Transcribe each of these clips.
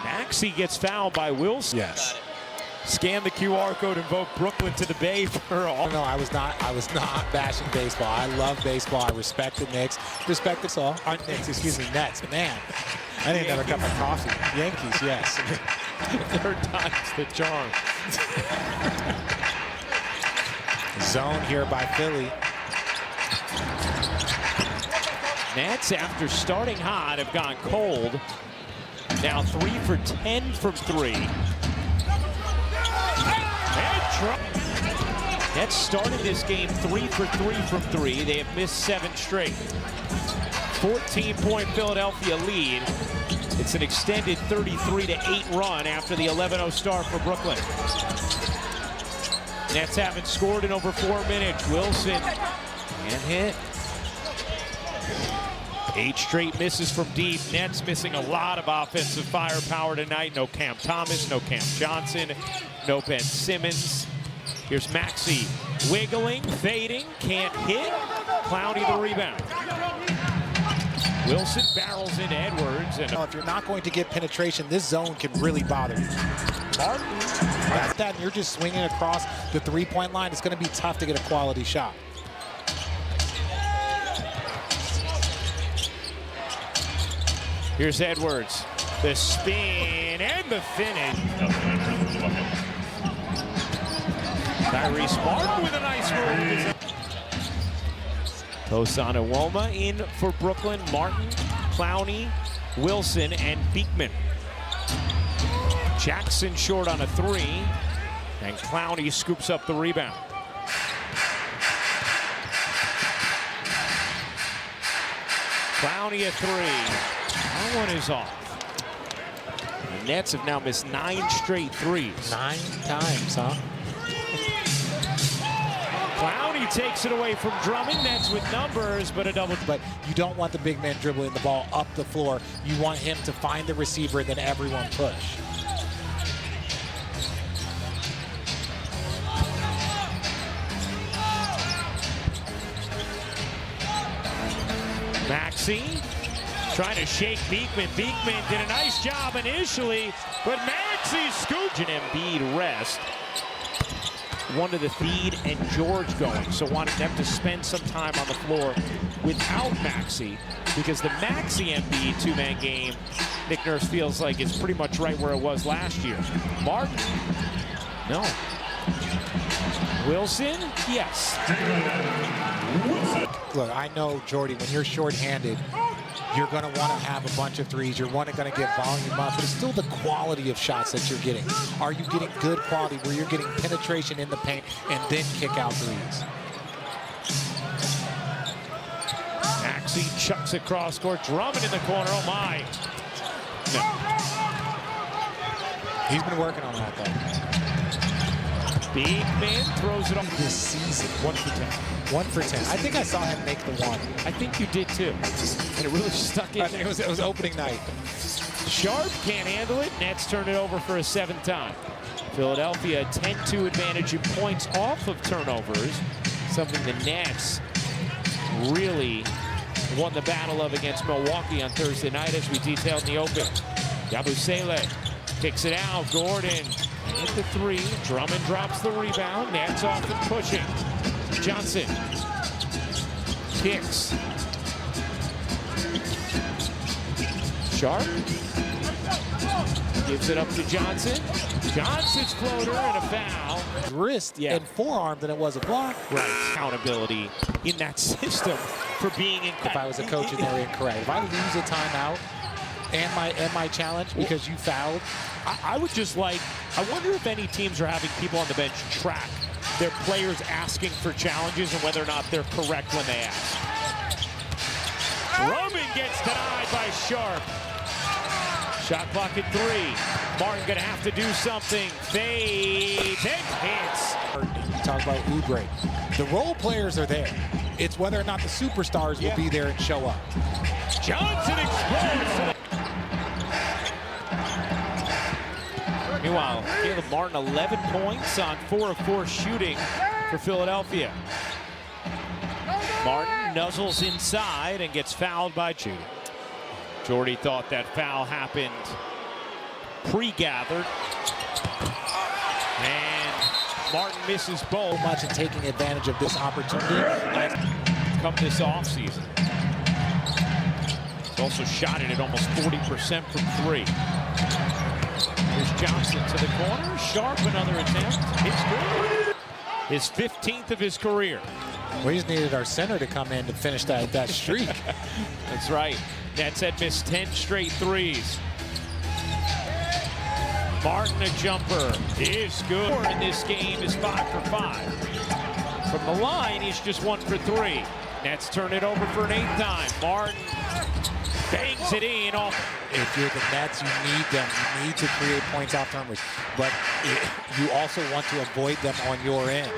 Maxey gets fouled by Wilson. Yes. Scan the QR code, invoke Brooklyn to the Bay for all. No, I was not bashing baseball. I love baseball. I respect the Knicks. Respect the Knicks, excuse me, Nets. Man, I need another cup of coffee. Yankees, yes. Third time's the charm. Zone here by Philly. Nets, after starting hot, have gone cold. Now 3 for 10 from 3. Nets started this game 3 for 3 from 3. They have missed 7 straight. 14-point Philadelphia lead. It's an extended 33-8 run after the 11-0 start for Brooklyn. Nets haven't scored in over 4 minutes. Wilson can't hit. 8 straight misses from deep. Nets missing a lot of offensive firepower tonight. No Cam Thomas, no Cam Johnson, no Ben Simmons. Here's Maxey wiggling, fading, can't hit. Clowney the rebound. Wilson barrels into Edwards. And if you're not going to get penetration, this zone can really bother you. Martin, that's that, and you're just swinging across the three-point line. It's going to be tough to get a quality shot. Here's Edwards. The spin and the finish. Tyrese Martin with a nice move. Tosan Iwoma in for Brooklyn. Martin, Clowney, Wilson, and Beekman. Jackson short on a 3, and Clowney scoops up the rebound. Clowney a 3. That one is off. The Nets have now missed 9 straight threes. 9 times, huh? Clowney takes it away from Drummond. Nets with numbers, but a double. But you don't want the big man dribbling the ball up the floor. You want him to find the receiver and then everyone push. Maxey trying to shake Beekman. Beekman did a nice job initially, but Maxey scooped. And Embiid rest. Wanted the feed and George going, so wanted them to spend some time on the floor without Maxey, because the Maxey Embiid two-man game, Nick Nurse feels like it's pretty much right where it was last year. Martin, no. Wilson, yes. Look, I know, Jordy, when you're shorthanded, you're going to want to have a bunch of threes. You're going to get volume up, but it's still the quality of shots that you're getting. Are you getting good quality where you're getting penetration in the paint and then kick out threes? Maxey chucks it cross court. Drummond in the corner. Oh, my. No. He's been working on that, though. Beekman throws it up this season. 1 for 10. 1 for 10. I think I saw him make the 1. I think you did too. And it really stuck in. I think it was opening night. Sharp can't handle it. Nets turn it over for a 7th time. Philadelphia a 10-2 advantage in points off of turnovers. Something the Nets really won the battle of against Milwaukee on Thursday night, as we detailed in the open. Yabusele kicks it out. Gordon hit the 3. Drummond drops the rebound. Nets off and pushing. Johnson kicks. Sharp gives it up to Johnson. Johnson's floater and a foul. Wrist and forearm than it was a block. Right. Accountability in that system for being incorrect. If I was a coach and they're incorrect. If I lose a timeout and my challenge because you fouled, I would just like, I wonder if any teams are having people on the bench track their players asking for challenges and whether or not they're correct when they ask. Drummond gets denied by Sharp. Shot clock at 3. Martin gonna have to do something. Fades and hits. You talk about Oubre. The role players are there. It's whether or not the superstars will be there and show up. Johnson explodes. Meanwhile, Caleb Martin, 11 points on 4 of 4 shooting for Philadelphia. Martin nuzzles inside and gets fouled by Judy. Jordy thought that foul happened pre-gathered. And Martin misses both. Much in taking advantage of this opportunity. Come this offseason. He's also shot it at almost 40% from three. Here's Johnson to the corner. Sharp, another attempt. It's good. His 15th of his career. We just needed our center to come in to finish that streak. That's right. Nets had missed 10 straight threes. Martin, a jumper, is good. In this game is 5 for 5. From the line, he's just 1 for 3. Nets turn it over for an 8th time. Martin bangs it in off. If you're the Nets, you need them. You need to create points off turnovers, but you also want to avoid them on your end.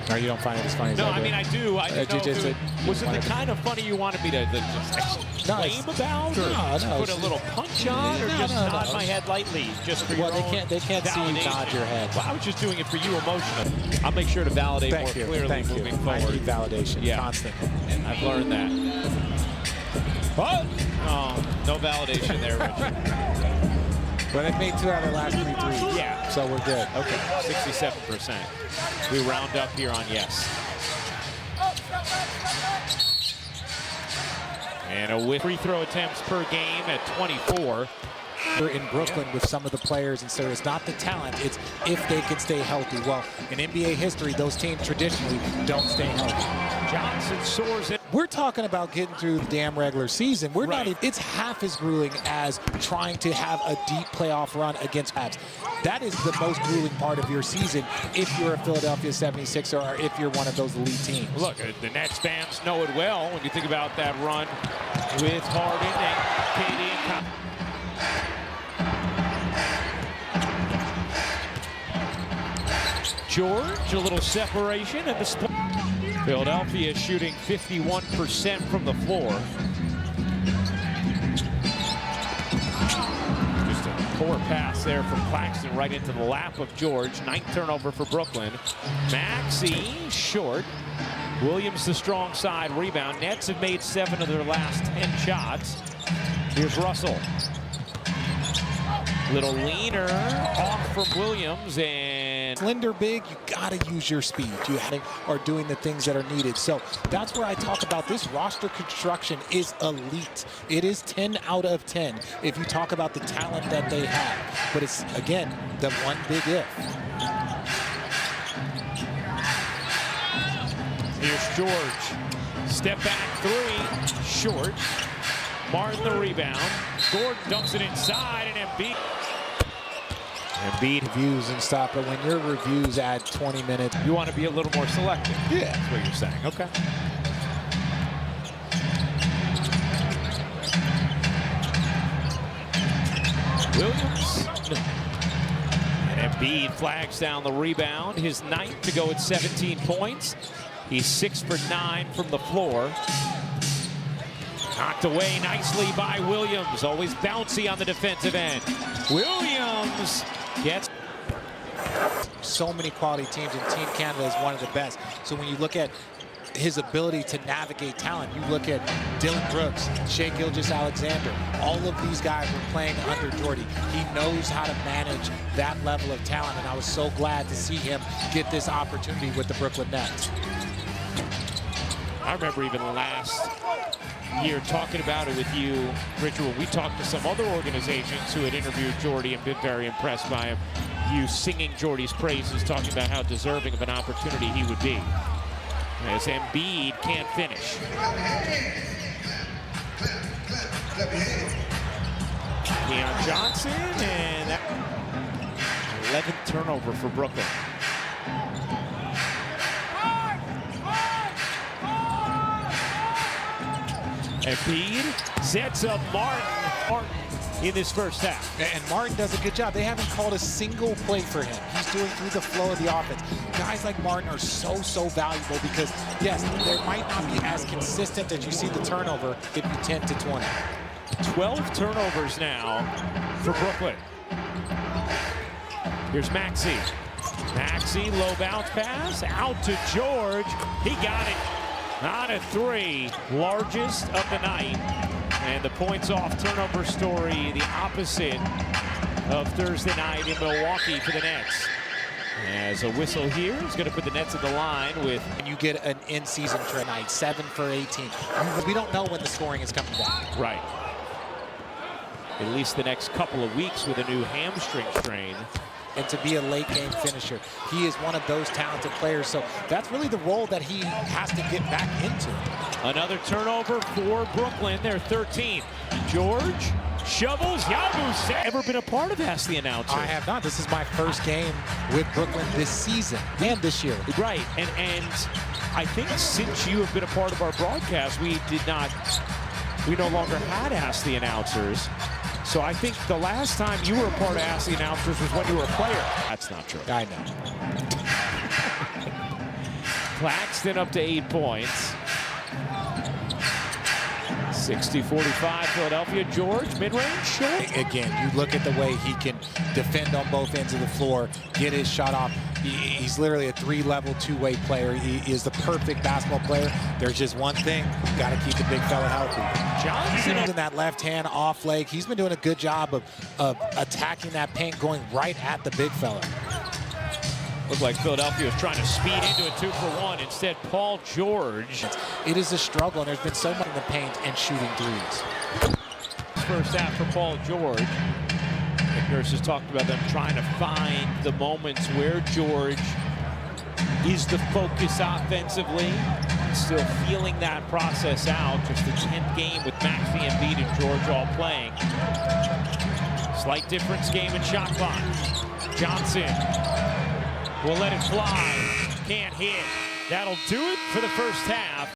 No, you don't find it as funny as No, I do. I mean, I do. I didn't know if it was it the kind of funny you wanted me to just exclaim about? No, or no. put a little punch on? Or just nod my head lightly just for your own they can't see you validation? nod your head. Well, I was just doing it for you emotionally. I'll make sure to validate more clearly moving forward. I need validation constantly. I've learned that. Oh, no validation there, Richard. But they made 2 out of the last 3 threes. Yeah. So we're good. Okay, 67%. We round up here on yes. And a whiff. Free throw attempts per game at 24. We're in Brooklyn with some of the players, and so it's not the talent, it's if they can stay healthy. Well, in NBA history, those teams traditionally don't stay healthy. Johnson soars it. We're talking about getting through the damn regular season. We're not even, it's half as grueling as trying to have a deep playoff run against Cavs. That is the most grueling part of your season if you're a Philadelphia 76er or if you're one of those elite teams. Look, the Nets fans know it well when you think about that run with Harden and KD and Conley. George, a little separation and the split. Philadelphia shooting 51% from the floor. Just a poor pass there from Claxton right into the lap of George. 9th turnover for Brooklyn. Maxey short. Williams the strong side rebound. Nets have made 7 of their last 10 shots. Here's Russell. Little leaner off from Williams, and Slender big, you gotta use your speed. You are doing the things that are needed. So that's where I talk about this roster construction is elite. It is 10 out of 10 if you talk about the talent that they have. But it's, again, the one big if. Here's George. Step back 3, short. Martin the rebound. Gordon dumps it inside, and Embiid. Embiid Reviews and stuff, but when your reviews add 20 minutes, you want to be a little more selective. yeah, That's what you're saying. Okay. Williams. And Embiid flags down the rebound. His 9th to go at 17 points. He's 6 for 9 from the floor. Knocked away nicely by Williams. Always bouncy on the defensive end. Williams gets. so many quality teams, and Team Canada is one of the best. So when you look at his ability to navigate talent, you look at Dylan Brooks, Shai Gilgeous-Alexander, all of these guys were playing under Jordy. He knows how to manage that level of talent, and I was so glad to see him get this opportunity with the Brooklyn Nets. I remember even last year talking about it with you, Richard, when we talked to some other organizations who had interviewed Jordy and been very impressed by him. You singing Jordy's praises, talking about how deserving of an opportunity he would be. As Embiid can't finish. Keon Johnson, and that 11th turnover for Brooklyn. Embiid sets up Martin in this first half. And Martin does a good job. They haven't called a single play for him. He's doing through the flow of the offense. Guys like Martin are so valuable because, yes, they might not be as consistent as you see the turnover if you 10 to 20. 12 turnovers now for Brooklyn. Here's Maxey. Maxey, low bounce pass, out to George. He got it. On a three, largest of the night. And the points off turnover story, the opposite of Thursday night in Milwaukee for the Nets. As a whistle here is going to put the Nets at the line with... And you get an in-season trade night, 7 for 18. We don't know when the scoring is coming back. Right. At least the next couple of weeks with a new hamstring strain. And to be a late game finisher. He is one of those talented players, so that's really the role that he has to get back into. Another turnover for Brooklyn. They're 13. George shovels. Yabusele. Ever been a part of Ask the Announcer? I have not. This is my first game with Brooklyn this season and this year. Right, and I think since you have been a part of our broadcast, we no longer had Ask the Announcers. So I think the last time you were a part of Ask the Announcers was when you were a player. That's not true. I know. Claxton up to 8 points. 60-45 Philadelphia. George, mid-range, short. Again, you look at the way he can defend on both ends of the floor, get his shot off. He's literally a 3-level, 2-way player. He is the perfect basketball player. There's just one thing, got to keep the big fella healthy. Johnson in that left hand off leg. He's been doing a good job of attacking that paint, going right at the big fella. Looked like Philadelphia was trying to speed into a 2-for-1. Instead, Paul George. It is a struggle, and there's been so much in the paint and shooting threes. First half for Paul George. Nick Nurse has talked about them trying to find the moments where George is the focus offensively. Still feeling that process out. Just the 10th game with Maxey, Embiid, and George all playing. Slight difference game in shot clock. Johnson will let it fly. Can't hit. That'll do it for the first half.